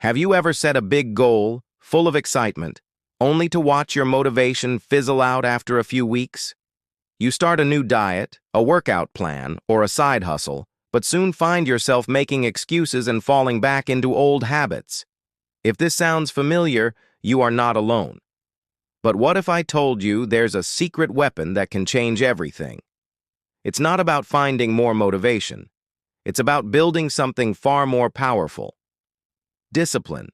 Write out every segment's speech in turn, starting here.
Have you ever set a big goal, full of excitement, only to watch your motivation fizzle out after a few weeks? You start a new diet, a workout plan, or a side hustle, but soon find yourself making excuses and falling back into old habits. If this sounds familiar, you are not alone. But what if I told you there's a secret weapon that can change everything? It's not about finding more motivation. It's about building something far more powerful. Discipline.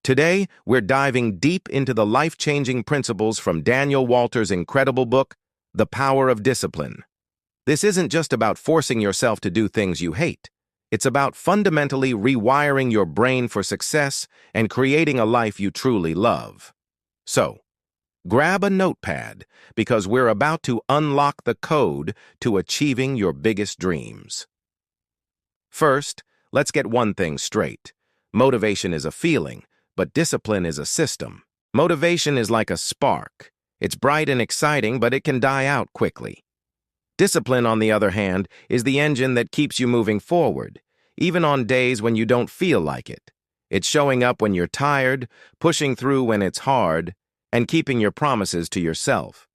Today, we're diving deep into the life-changing principles from Daniel Walter's incredible book, The Power of Discipline. This isn't just about forcing yourself to do things you hate. It's about fundamentally rewiring your brain for success and creating a life you truly love. So, grab a notepad because we're about to unlock the code to achieving your biggest dreams. First, let's get one thing straight. Motivation is a feeling, but discipline is a system. Motivation is like a spark. It's bright and exciting, but it can die out quickly. Discipline, on the other hand, is the engine that keeps you moving forward, even on days when you don't feel like it. It's showing up when you're tired, pushing through when it's hard, and keeping your promises to yourself.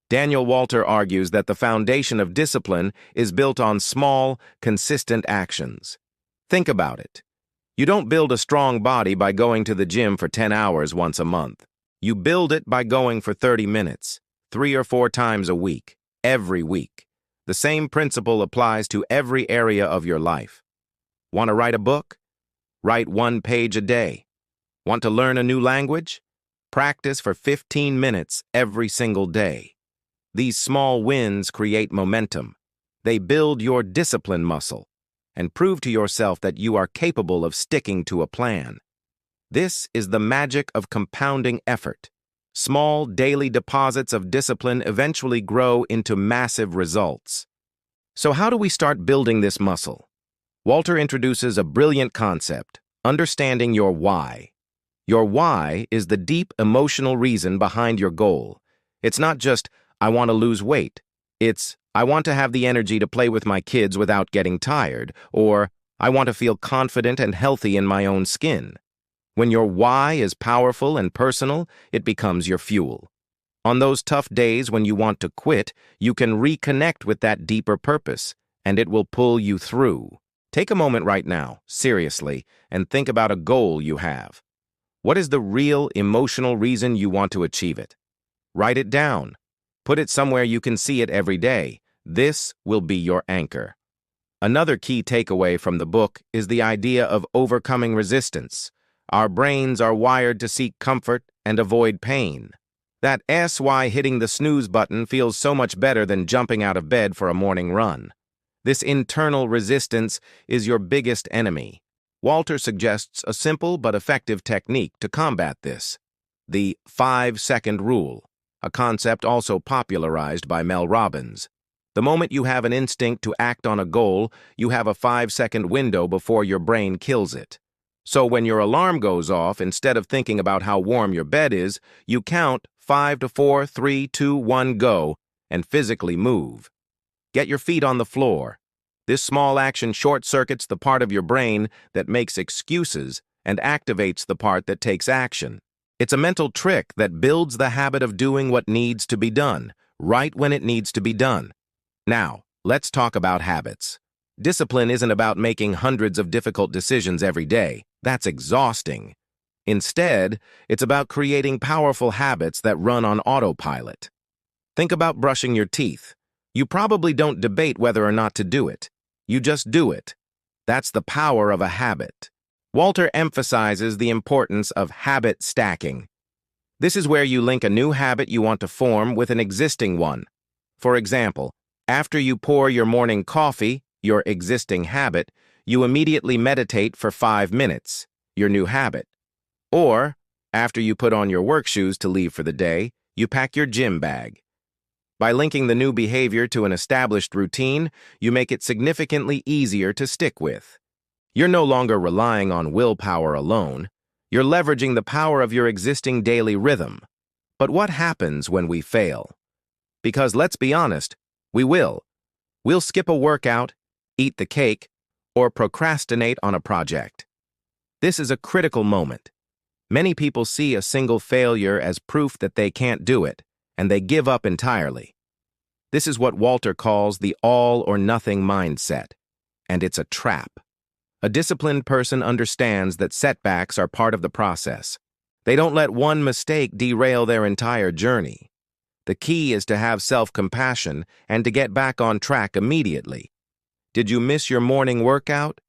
Daniel Walter argues that the foundation of discipline is built on small, consistent actions. Think about it. You don't build a strong body by going to the gym for 10 hours once a month. You build it by going for 30 minutes, 3 or 4 times a week, every week. The same principle applies to every area of your life. Want to write a book? Write 1 page a day. Want to learn a new language? Practice for 15 minutes every single day. These small wins create momentum. They build your discipline muscle and prove to yourself that you are capable of sticking to a plan. This is the magic of compounding effort. Small daily deposits of discipline eventually grow into massive results. So how do we start building this muscle? Walter introduces a brilliant concept, understanding your why. Your why is the deep emotional reason behind your goal. It's not just, I want to lose weight. It's, I want to have the energy to play with my kids without getting tired, or I want to feel confident and healthy in my own skin. When your why is powerful and personal, it becomes your fuel. On those tough days when you want to quit, you can reconnect with that deeper purpose, and it will pull you through. Take a moment right now, seriously, and think about a goal you have. What is the real emotional reason you want to achieve it? Write it down. Put it somewhere you can see it every day. This will be your anchor. Another key takeaway from the book is the idea of overcoming resistance. Our brains are wired to seek comfort and avoid pain. That's why hitting the snooze button feels so much better than jumping out of bed for a morning run. This internal resistance is your biggest enemy. Walter suggests a simple but effective technique to combat this: the 5-second rule, a concept also popularized by Mel Robbins. The moment you have an instinct to act on a goal, you have a 5-second window before your brain kills it. So when your alarm goes off, instead of thinking about how warm your bed is, you count 5 to 4, 3, 2, 1, go, and physically move. Get your feet on the floor. This small action short-circuits the part of your brain that makes excuses and activates the part that takes action. It's a mental trick that builds the habit of doing what needs to be done, right when it needs to be done. Now, let's talk about habits. Discipline isn't about making hundreds of difficult decisions every day. That's exhausting. Instead, it's about creating powerful habits that run on autopilot. Think about brushing your teeth. You probably don't debate whether or not to do it. You just do it. That's the power of a habit. Walter emphasizes the importance of habit stacking. This is where you link a new habit you want to form with an existing one. For example, after you pour your morning coffee, your existing habit, you immediately meditate for 5 minutes, your new habit. Or, after you put on your work shoes to leave for the day, you pack your gym bag. By linking the new behavior to an established routine, you make it significantly easier to stick with. You're no longer relying on willpower alone. You're leveraging the power of your existing daily rhythm. But what happens when we fail? Because let's be honest, we will. We'll skip a workout, eat the cake, or procrastinate on a project. This is a critical moment. Many people see a single failure as proof that they can't do it, and they give up entirely. This is what Walter calls the all-or-nothing mindset, and it's a trap. A disciplined person understands that setbacks are part of the process. They don't let one mistake derail their entire journey. The key is to have self-compassion and to get back on track immediately. Did you miss your morning workout?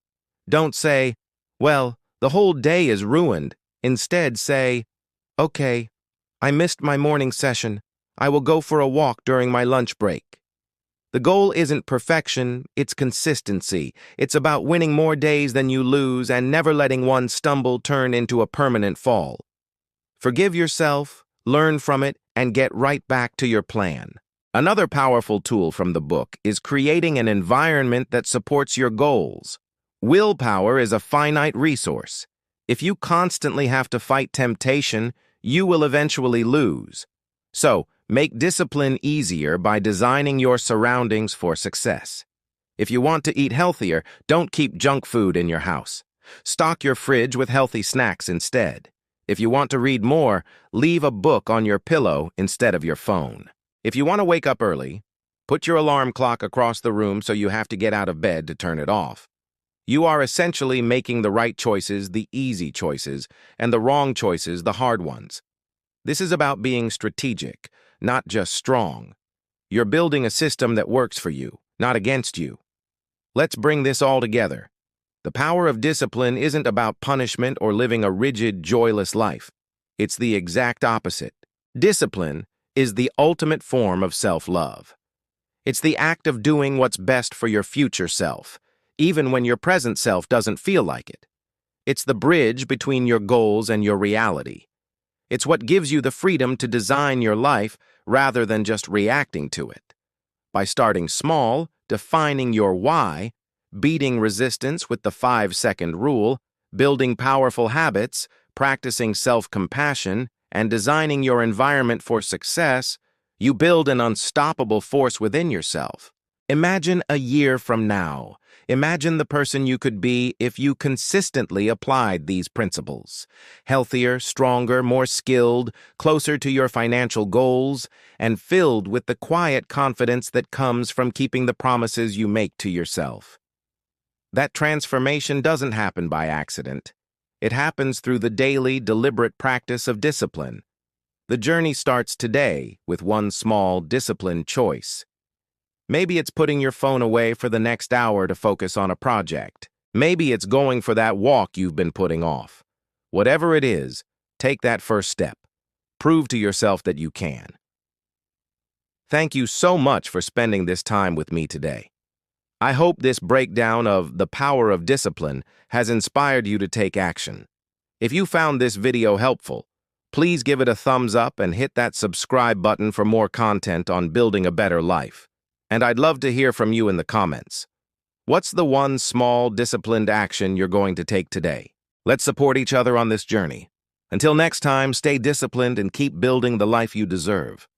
Don't say, "Well, the whole day is ruined." Instead, say, "Okay, I missed my morning session. I will go for a walk during my lunch break." The goal isn't perfection, it's consistency. It's about winning more days than you lose and never letting one stumble turn into a permanent fall. Forgive yourself, learn from it, and get right back to your plan. Another powerful tool from the book is creating an environment that supports your goals. Willpower is a finite resource. If you constantly have to fight temptation, you will eventually lose. So, make discipline easier by designing your surroundings for success. If you want to eat healthier, don't keep junk food in your house. Stock your fridge with healthy snacks instead. If you want to read more, leave a book on your pillow instead of your phone. If you want to wake up early, put your alarm clock across the room so you have to get out of bed to turn it off. You are essentially making the right choices the easy choices, and the wrong choices the hard ones. This is about being strategic, not just strong. You're building a system that works for you, not against you. Let's bring this all together. The power of discipline isn't about punishment or living a rigid, joyless life. It's the exact opposite. Discipline is the ultimate form of self-love. It's the act of doing what's best for your future self, even when your present self doesn't feel like it. It's the bridge between your goals and your reality. It's what gives you the freedom to design your life rather than just reacting to it. By starting small, defining your why, beating resistance with the 5-second rule, building powerful habits, practicing self-compassion, and designing your environment for success, you build an unstoppable force within yourself. Imagine a year from now. Imagine the person you could be if you consistently applied these principles. Healthier, stronger, more skilled, closer to your financial goals, and filled with the quiet confidence that comes from keeping the promises you make to yourself. That transformation doesn't happen by accident. It happens through the daily, deliberate practice of discipline. The journey starts today with one small, disciplined choice. Maybe it's putting your phone away for the next hour to focus on a project. Maybe it's going for that walk you've been putting off. Whatever it is, take that first step. Prove to yourself that you can. Thank you so much for spending this time with me today. I hope this breakdown of the power of discipline has inspired you to take action. If you found this video helpful, please give it a thumbs up and hit that subscribe button for more content on building a better life. And I'd love to hear from you in the comments. What's the one small, disciplined action you're going to take today? Let's support each other on this journey. Until next time, stay disciplined and keep building the life you deserve.